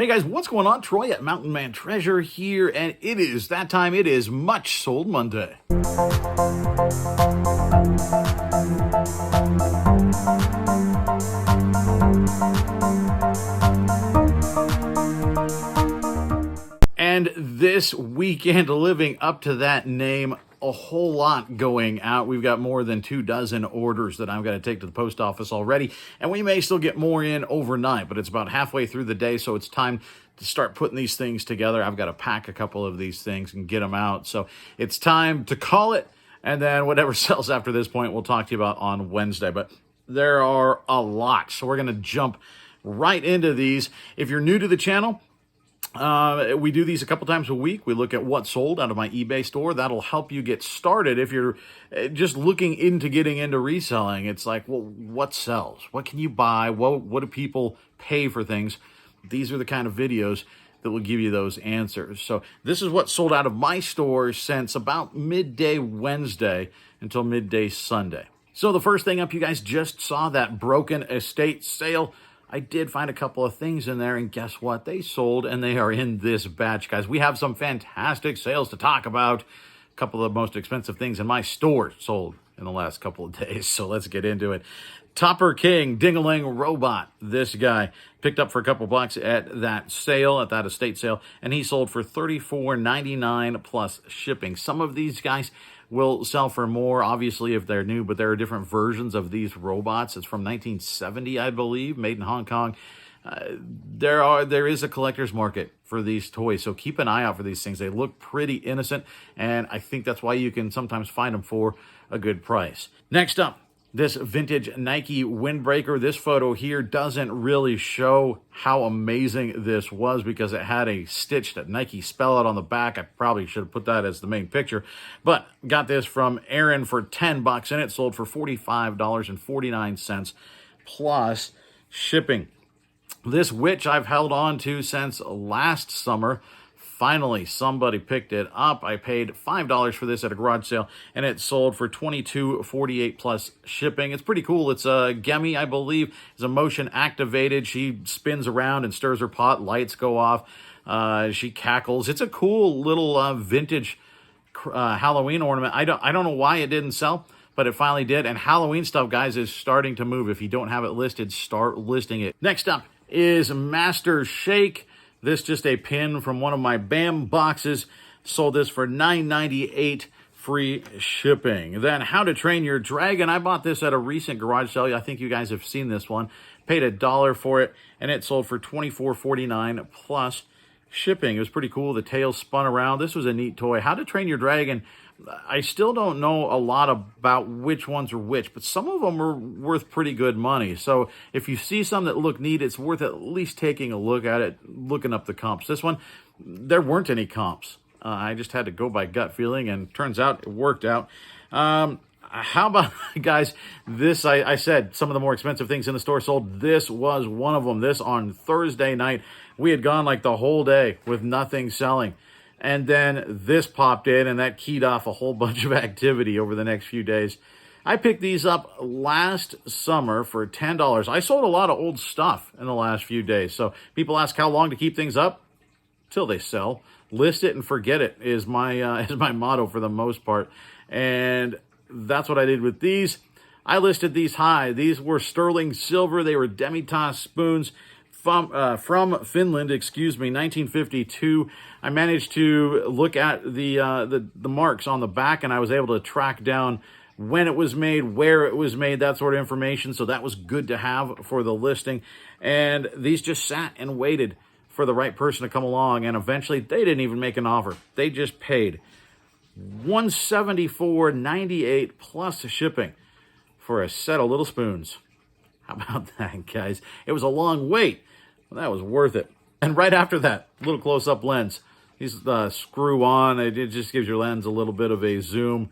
Hey guys, what's going on? Troy at Mountain Man Treasure here, and it is that time. It is Much Sold Monday. And this weekend, living up to that name, a whole lot going out. We've got more than 24 orders that I've got to take to the post office already, and we may still get more in overnight, but it's about halfway through the day, so it's time to start putting these things together. I've got to pack a couple of these things and get them out, so it's time to call it, and then whatever sells after this point, we'll talk to you about on Wednesday, but there are a lot, so we're going to jump right into these. If you're new to the channel, we do these a couple times a week. We look at what sold out of my eBay store. That'll help you get started. If you're just looking into getting into reselling, it's like, well, what sells? What can you buy? What do people pay for things? These are the kind of videos that will give you those answers. So this is what sold out of my store since about midday Wednesday until midday Sunday. So the first thing up, you guys just saw that broken estate sale. I did find a couple of things in there, and guess what? They sold, and they are in this batch, guys. We have some fantastic sales to talk about. A couple of the most expensive things in my store sold in the last couple of days, so let's get into it. Topper King Dingling Robot. This guy picked up for a couple bucks at that sale, at that estate sale, and he sold for $34.99 plus shipping. Some of these guys will sell for more, obviously, if they're new, but there are different versions of these robots. It's from 1970, I believe, made in Hong Kong. There is a collector's market for these toys, so keep an eye out for these things. They look pretty innocent, and I think that's why you can sometimes find them for a good price. Next up, this vintage Nike Windbreaker. This photo here doesn't really show how amazing this was because it had a stitched Nike spell out on the back. I probably should have put that as the main picture, but got this from Aaron for 10 bucks, and it sold for $45.49 plus shipping. This witch I've held on to since last summer. Finally, somebody picked it up. I paid $5 for this at a garage sale, and it sold for $22.48 plus shipping. It's pretty cool. It's a Gemi, I believe. It's a motion activated. She spins around and stirs her pot. Lights go off. She cackles. It's a cool little vintage Halloween ornament. I don't know why it didn't sell, but it finally did. And Halloween stuff, guys, is starting to move. If you don't have it listed, start listing it. Next up is Master Shake. This just a pin from one of my BAM boxes. Sold this for $9.98 free shipping. Then How to Train Your Dragon. I bought this at a recent garage sale. I think you guys have seen this one. Paid $1 for it, and it sold for $24.49 plus shipping. It was pretty cool. The tail spun around. This was a neat toy. How to Train Your Dragon. I still don't know a lot about which ones are which, but some of them are worth pretty good money. So if you see some that look neat, it's worth at least taking a look at it, looking up the comps. This one, there weren't any comps. I just had to go by gut feeling, and turns out it worked out. How about, guys, this, I said some of the more expensive things in the store sold. This was one of them. This on Thursday night. We had gone like the whole day with nothing selling. And then this popped in, and that keyed off a whole bunch of activity over the next few days. I picked these up last summer for $10. I sold a lot of old stuff in the last few days. So people ask how long to keep things up? Till they sell. List it and forget it is my motto for the most part. And that's what I did with these. I listed these high. These were sterling silver. They were Demitas spoons. From Finland, 1952. I managed to look at the marks on the back, and I was able to track down when it was made, where it was made, that sort of information. So that was good to have for the listing. And these just sat and waited for the right person to come along, and eventually they didn't even make an offer. They just paid $174.98 plus shipping for a set of little spoons. How about that, guys? It was a long wait. Well, that was worth it. And right after that, little close-up lens. These screw on. It just gives your lens a little bit of a zoom.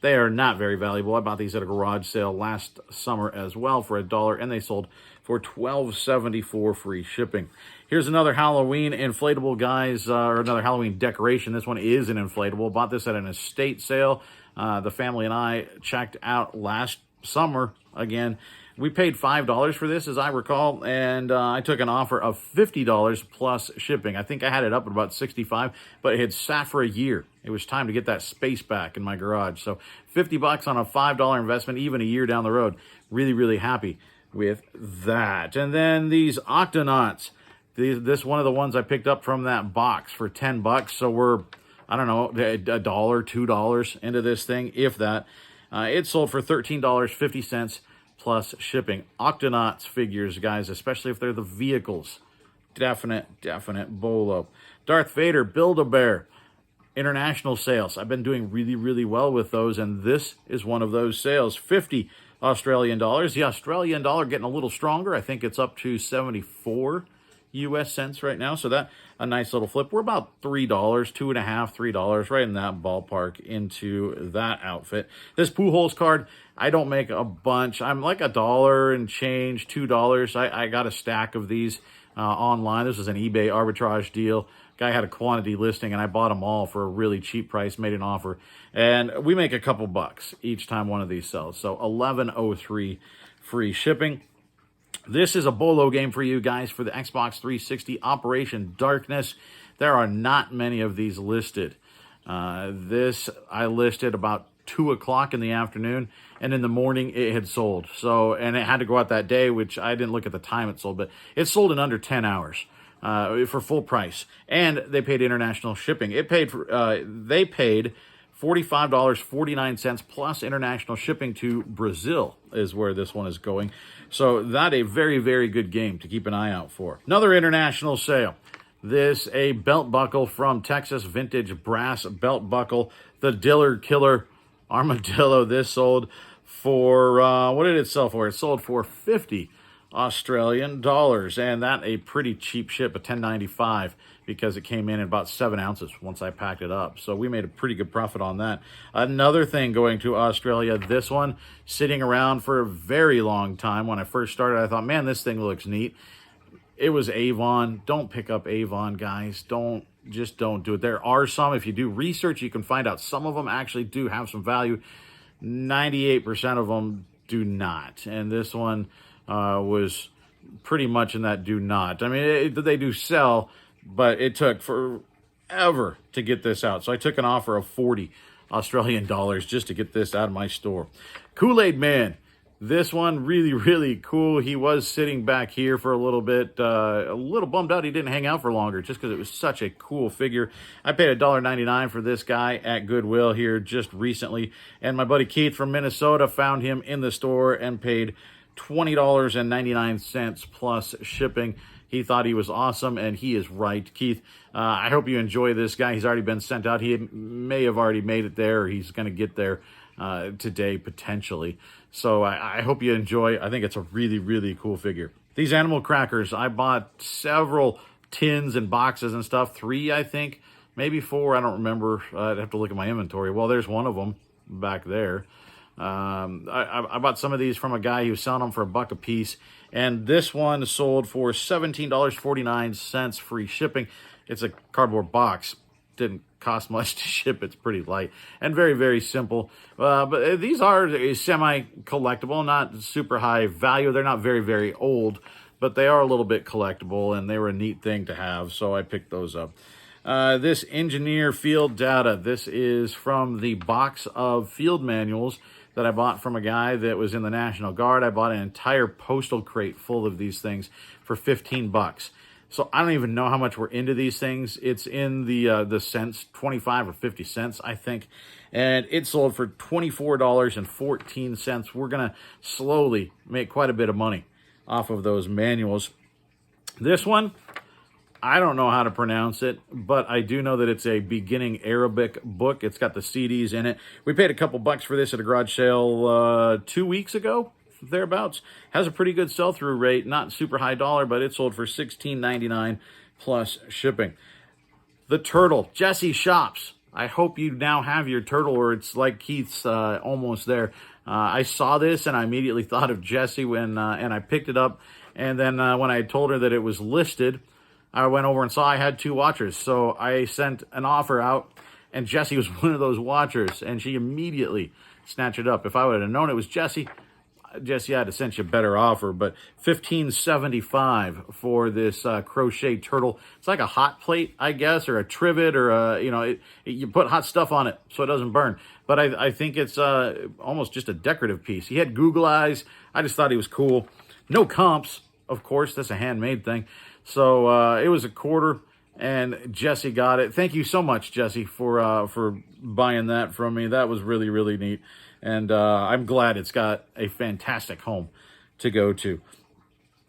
They are not very valuable. I bought these at a garage sale last summer as well for $1, and they sold for $12.74 free shipping. Here's another Halloween inflatable, guys, or another Halloween decoration. This one is an inflatable. Bought this at an estate sale. The family and I checked out last summer again. We paid $5 for this, as I recall, and I took an offer of $50 plus shipping. I think I had it up at about $65, but it had sat for a year. It was time to get that space back in my garage. So $50 on a $5 investment, even a year down the road. Really, really happy with that. And then these Octonauts. This one of the ones I picked up from that box for $10. So we're, I don't know, $1, $2 into this thing, if that. It sold for $13.50 plus shipping. Octonauts figures, guys, especially if they're the vehicles. Definite bolo. Darth Vader, Build-A-Bear. International sales. I've been doing really, really well with those, and this is one of those sales. 50 Australian dollars. The Australian dollar getting a little stronger. I think it's up to 74 US cents right now, so that a nice little flip. We're about $3, $2.50, $3, right in that ballpark into that outfit. This Pooh Holes card, I don't make a bunch. I'm like $1 and change, $2. I got a stack of these online. This is an eBay arbitrage deal. Guy had a quantity listing, and I bought them all for a really cheap price, made an offer, and we make a couple bucks each time one of these sells. So $11.03 free shipping. This is a bolo game for you guys for the Xbox 360, Operation Darkness. There are not many of these listed. This I listed about 2 o'clock in the afternoon, and in the morning it had sold. So, and it had to go out that day, which I didn't look at the time it sold, but it sold in under 10 hours for full price. And they paid international shipping. They paid $45.49 plus international shipping to Brazil is where this one is going. So that a very, very good game to keep an eye out for. Another international sale. This a belt buckle from Texas, vintage brass belt buckle. The Diller Killer Armadillo. This sold for, what did it sell for? It sold for 50 Australian dollars, and that a pretty cheap ship, a $10.95, because it came in at about 7 ounces once I packed it up. So we made a pretty good profit on that. Another thing going to Australia, this one sitting around for a very long time. When I first started, I thought, man, this thing looks neat. It was Avon. Don't pick up Avon, guys. Just don't do it. There are some, if you do research, you can find out some of them actually do have some value. 98% of them do not. And this one was pretty much in that do not. I mean, they do sell, but it took forever to get this out. So I took an offer of 40 Australian dollars just to get this out of my store. KoolAid Man. This one, really, really cool. He was sitting back here for a little bit. A little bummed out he didn't hang out for longer just because it was such a cool figure. I paid $1.99 for this guy at Goodwill here just recently. And my buddy Keith from Minnesota found him in the store and paid $20.99 plus shipping. He thought he was awesome, and he is right. Keith, I hope you enjoy this guy. He's already been sent out. He may have already made it there, or he's going to get there today, potentially. So I hope you enjoy. I think it's a really, really cool figure. These animal crackers, I bought several tins and boxes and stuff. 3, I think, maybe 4. I don't remember. I'd have to look at my inventory. Well, there's one of them back there. I bought some of these from a guy who was selling them for $1 a piece, and this one sold for $17.49 free shipping. It's a cardboard box. Didn't cost much to ship. It's pretty light and very, very simple. But these are semi-collectible, not super high value. They're not very, very old, but they are a little bit collectible, and they were a neat thing to have, so I picked those up. This Engineer Field Data. This is from the box of field manuals that I bought from a guy that was in the National Guard. I bought an entire postal crate full of these things for $15. So I don't even know how much we're into these things. It's in the cents, 25 or 50 cents, I think. And it sold for $24.14. We're going to slowly make quite a bit of money off of those manuals. This one, I don't know how to pronounce it, but I do know that it's a beginning Arabic book. It's got the CDs in it. We paid a couple bucks for this at a garage sale 2 weeks ago, thereabouts. Has a pretty good sell-through rate, not super high dollar, but it sold for $16.99 plus shipping. The Turtle, Jesse Shops. I hope you now have your turtle, or it's like Keith's almost there. I saw this and I immediately thought of Jesse and I picked it up. And then when I told her that it was listed, I went over and saw I had 2 watchers. So I sent an offer out, and Jessie was one of those watchers, and she immediately snatched it up. If I would have known it was Jessie, Jesse, I had to send you a better offer, but $15.75 for this Crochet Turtle. It's like a hot plate, I guess, or a trivet, or a, you know, you put hot stuff on it so it doesn't burn. But I think it's almost just a decorative piece. He had Google eyes. I just thought he was cool. No comps, of course. That's a handmade thing. So it was a quarter, and Jesse got it. Thank you so much, Jesse, for buying that from me. That was really, really neat. And I'm glad it's got a fantastic home to go to.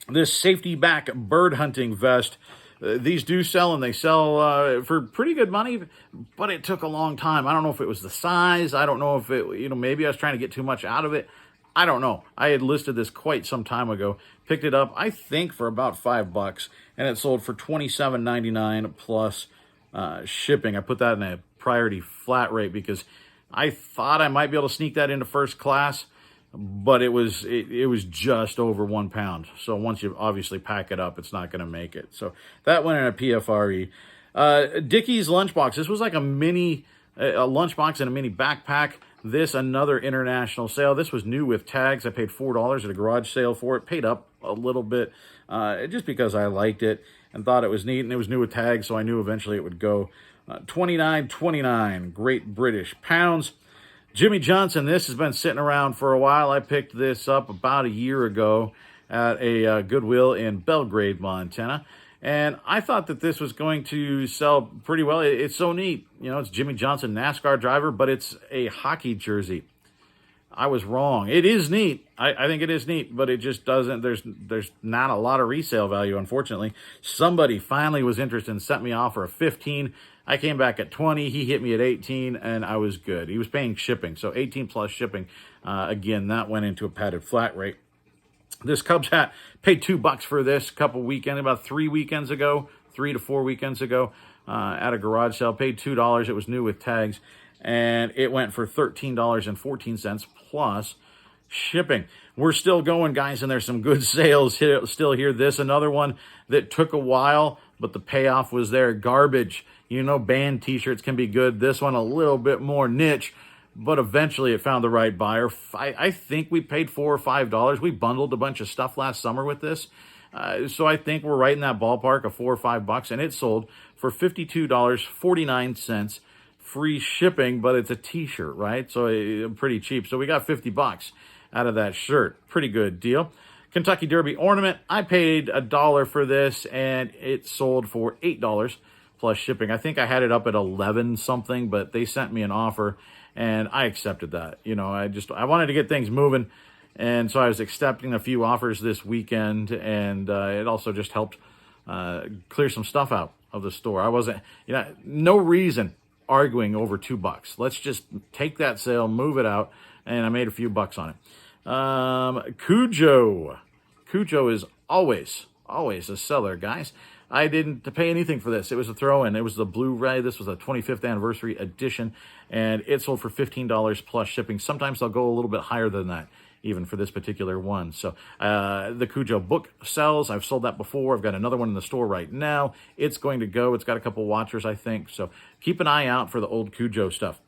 This safety back bird hunting vest, these do sell, and they sell for pretty good money, but it took a long time. I don't know if it was the size. I don't know if it, you know, maybe I was trying to get too much out of it. I don't know. I had listed this quite some time ago. Picked it up, I think, for about $5, and it sold for $27.99 plus shipping. I put that in a priority flat rate because I thought I might be able to sneak that into first class, but it was just over 1 pound. So once you obviously pack it up, it's not going to make it. So that went in a PFRE. Dickie's lunchbox. This was like a mini lunchbox and a mini backpack. This, another international sale. This was new with tags. I paid $4 at a garage sale for it. Paid up a little bit just because I liked it and thought it was neat, and it was new with tags, so I knew eventually it would go. $29.29 Great British pounds. Jimmy Johnson, this has been sitting around for a while. I picked this up about a year ago at a Goodwill in Belgrade, Montana. And I thought that this was going to sell pretty well. It's so neat. You know, it's Jimmy Johnson, NASCAR driver, but it's a hockey jersey. I was wrong. It is neat. I think it is neat, but it just doesn't, there's not a lot of resale value, unfortunately. Somebody finally was interested and sent me off for a 15. I came back at 20. He hit me at 18, and I was good. He was paying shipping, so 18 plus shipping. Again, that went into a padded flat rate. This Cubs hat, paid $2 for this couple weekends, about 3 weekends ago, 3 to 4 weekends ago, at a garage sale. Paid $2. It was new with tags, and it went for $13.14 plus shipping. We're still going, guys, and there's some good sales still here. This, another one that took a while, but the payoff was there. Garbage. You know, band T-shirts can be good. This one a little bit more niche, but eventually it found the right buyer. I think we paid $4 or $5. We bundled a bunch of stuff last summer with this. So I think we're right in that ballpark of $4 or $5, and it sold for $52.49, free shipping, but it's a T-shirt, right? So pretty cheap. So we got $50 out of that shirt. Pretty good deal. Kentucky Derby ornament. I paid $1 for this, and it sold for $8 plus shipping. I think I had it up at 11 something, but they sent me an offer, and I accepted that. You know, I wanted to get things moving, and so I was accepting a few offers this weekend, and it also just helped clear some stuff out of the store. I wasn't, you know, no reason arguing over $2. Let's just take that sale, move it out, and I made a few bucks on it. Cujo is always a seller, guys. I didn't pay anything for this. It was a throw-in. It was the Blu-ray. This was a 25th anniversary edition, and it sold for $15 plus shipping. Sometimes they'll go a little bit higher than that, even for this particular one. So the Cujo book sells. I've sold that before. I've got another one in the store right now. It's going to go. It's got a couple watchers, I think. So keep an eye out for the old Cujo stuff.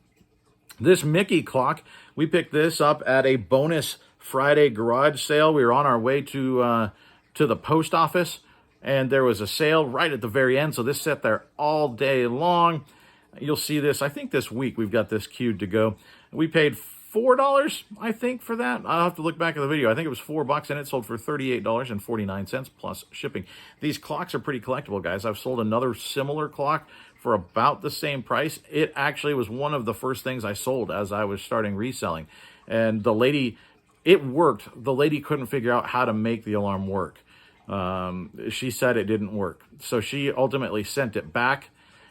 This Mickey clock, we picked this up at a bonus Friday garage sale. We were on our way to the post office, and there was a sale right at the very end. So this sat there all day long. You'll see this. I think this week we've got this queued to go. We paid $4, I think, for that. I'll have to look back at the video. I think it was $4, and it sold for $38.49 plus shipping. These clocks are pretty collectible, guys. I've sold another similar clock for about the same price. It actually was one of the first things I sold as I was starting reselling. And the lady, it worked. The lady couldn't figure out how to make the alarm work. She said it didn't work. So she ultimately sent it back,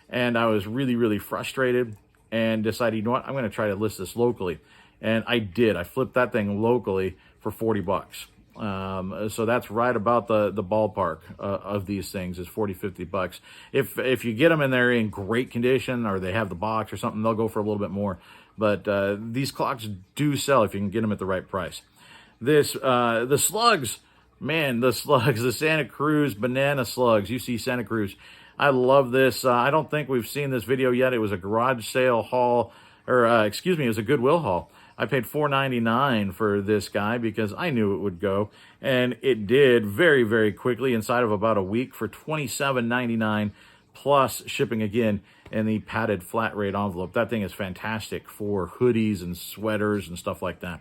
and I was really, really frustrated and decided, you know what, I'm going to try to list this locally. And I did. I flipped that thing locally for $40. So that's right about the ballpark of these things is $40-50. If you get them and they're in great condition, or they have the box or something, they'll go for a little bit more. But these clocks do sell if you can get them at the right price. The Slugs, man, the Slugs, the Santa Cruz banana slugs. You see Santa Cruz. I love this. I don't think we've seen this video yet. It was a garage sale haul, or excuse me, it was a Goodwill haul. I paid $4.99 for this guy because I knew it would go, and it did very, very quickly inside of about a week for $27.99 plus shipping again in the padded flat rate envelope. That thing is fantastic for hoodies and sweaters and stuff like that.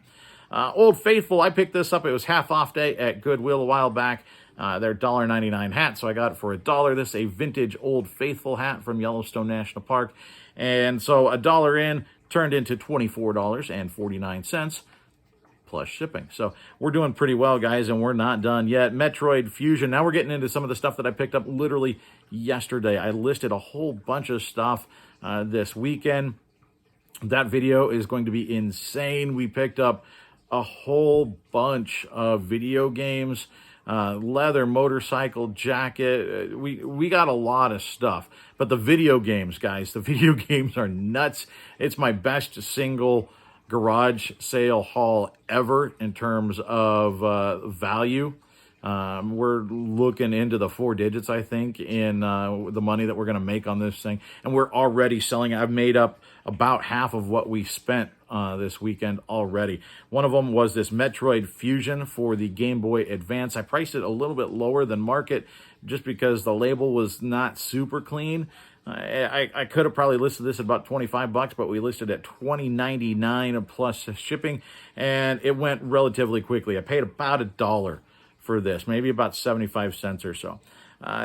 Old Faithful, I picked this up. It was half off day at Goodwill a while back. Their $1.99 hat, so I got it for $1. This is a vintage Old Faithful hat from Yellowstone National Park. And so $1 in turned into $24.49 plus shipping. So we're doing pretty well, guys, and we're not done yet. Metroid Fusion. Now we're getting into some of the stuff that I picked up literally yesterday. I listed a whole bunch of stuff this weekend. That video is going to be insane. We picked up a whole bunch of video games, leather motorcycle jacket. We got a lot of stuff. But the video games, guys, the video games are nuts. It's my best single garage sale haul ever in terms of value. We're looking into the 4 digits, I think, in the money that we're going to make on this thing. And we're already selling it. I've made up about half of what we spent this weekend already. One of them was this Metroid Fusion for the Game Boy Advance. I priced it a little bit lower than market just because the label was not super clean. I could have probably listed this at about $25, but we listed it at $20.99 plus shipping, and it went relatively quickly. I paid about $1 for this, maybe about 75 cents or so.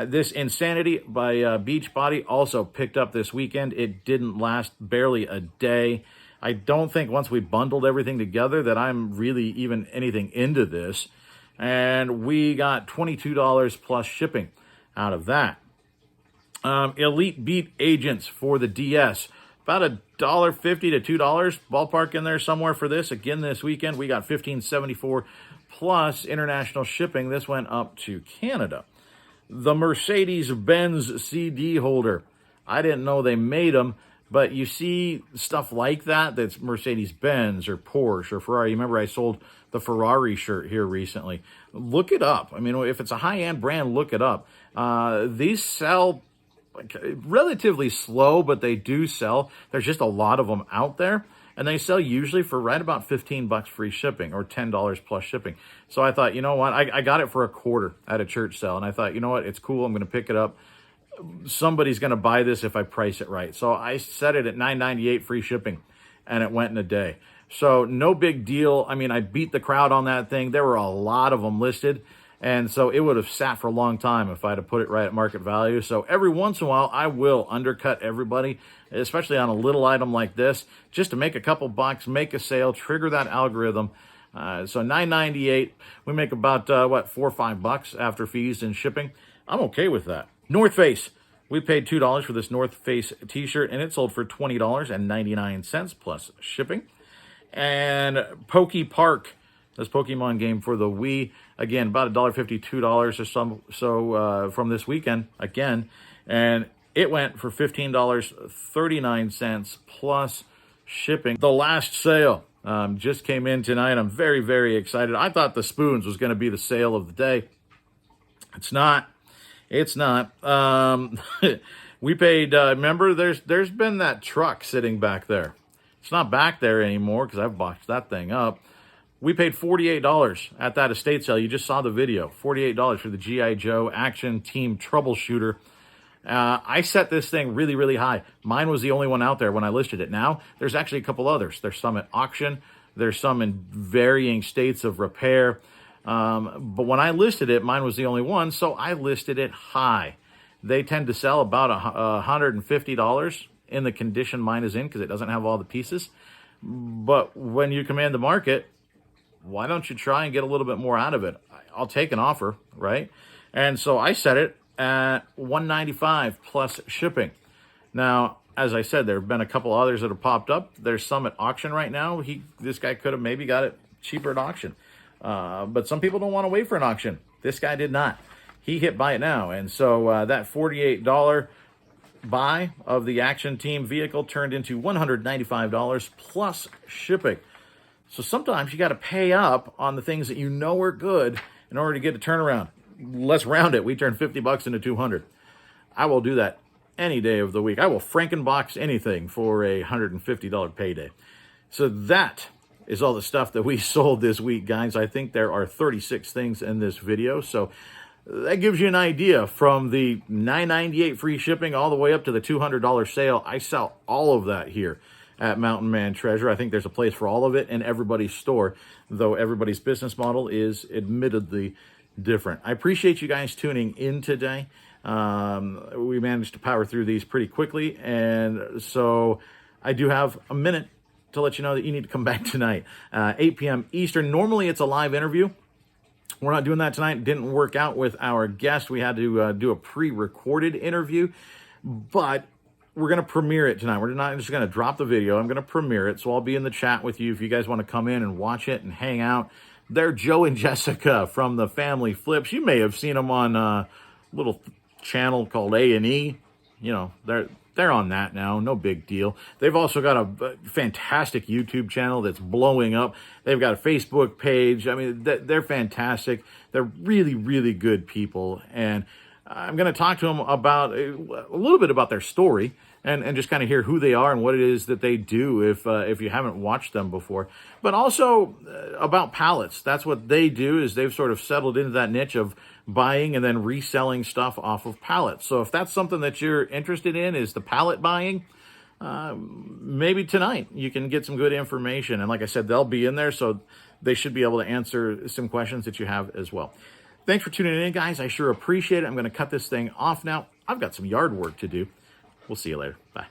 This Insanity by Beachbody also picked up this weekend. It didn't last barely a day. I don't think once we bundled everything together that I'm really even anything into this. And we got $22 plus shipping out of that. Elite Beat Agents for the DS. About $1.50 to $2 ballpark in there somewhere for this. Again, this weekend we got $15.74 plus international shipping. This went up to Canada. The Mercedes-Benz CD holder. I didn't know they made them, but you see stuff like that that's Mercedes-Benz or Porsche or Ferrari. Remember I sold the Ferrari shirt here recently. Look it up. I mean, if it's a high-end brand, look it up. These sell relatively slow, but they do sell. There's just a lot of them out there. And they sell usually for right about $15 free shipping or $10 plus shipping. So I thought, you know what? I got it for a quarter at a church sale. And I thought, you know what? It's cool. I'm going to pick it up. Somebody's going to buy this if I price it right. So I set it at $9.98 free shipping, and it went in a day. So no big deal. I mean, I beat the crowd on that thing. There were a lot of them listed. And so it would have sat for a long time if I'd have put it right at market value. So every once in a while, I will undercut everybody, especially on a little item like this, just to make a couple bucks, make a sale, trigger that algorithm. So $9.98, we make about, $4 or $5 after fees and shipping. I'm okay with that. North Face, we paid $2 for this North Face t-shirt, and it sold for $20.99 plus shipping. And Poke Park, this Pokemon game for the Wii, again, about $1.50, $2 or so from this weekend, again. And it went for $15.39 plus shipping. The last sale just came in tonight. I'm very, very excited. I thought the spoons was going to be the sale of the day. It's not. It's not. We paid, remember, there's been that truck sitting back there. It's not back there anymore because I've boxed that thing up. We paid $48 at that estate sale. You just saw the video. $48 for the G.I. Joe Action Team Troubleshooter. I set this thing really, really high. Mine was the only one out there when I listed it. Now, there's actually a couple others. There's some at auction. There's some in varying states of repair. But when I listed it, mine was the only one, so I listed it high. They tend to sell about $150 in the condition mine is in because it doesn't have all the pieces. But when you command the market, why don't you try and get a little bit more out of it? I'll take an offer, right? And so I set it at $195 plus shipping. Now, as I said, there have been a couple others that have popped up. There's some at auction right now. This guy could have maybe got it cheaper at auction. But some people don't want to wait for an auction. This guy did not. He hit buy it now. And so that $48 buy of the Action Team vehicle turned into $195 plus shipping. So sometimes you got to pay up on the things that you know are good in order to get a turnaround. Let's round it. We turned $50 into $200. I will do that any day of the week. I will Frankenbox anything for a $150 payday. So that is all the stuff that we sold this week, guys. I think there are 36 things in this video, so that gives you an idea. From the $9.98 free shipping all the way up to the $200 sale, I sell all of that here at Mountain Man Treasure. I think there's a place for all of it in everybody's store, though everybody's business model is admittedly different. I appreciate you guys tuning in today. We managed to power through these pretty quickly, and so I do have a minute to let you know that you need to come back tonight, 8 p.m. Eastern. Normally it's a live interview. We're not doing that tonight. It didn't work out with our guest. We had to do a pre-recorded interview, but we're going to premiere it tonight. We're not just going to drop the video. I'm going to premiere it, so I'll be in the chat with you if you guys want to come in and watch it and hang out. They're Joe and Jessica from the Family Flips. You may have seen them on a little channel called A&E. You know, they're on that now. No big deal. They've also got a fantastic YouTube channel that's blowing up. They've got a Facebook page. I mean, they're fantastic. They're really, really good people. And I'm going to talk to them about a little bit about their story and just kind of hear who they are and what it is that they do if you haven't watched them before. But also about pallets. That's what they do, is they've sort of settled into that niche of buying and then reselling stuff off of pallets. So if that's something that you're interested in, is the pallet buying, maybe tonight you can get some good information. And like I said, they'll be in there, so they should be able to answer some questions that you have as well. Thanks for tuning in, guys. I sure appreciate it. I'm going to cut this thing off now. I've got some yard work to do. We'll see you later. Bye.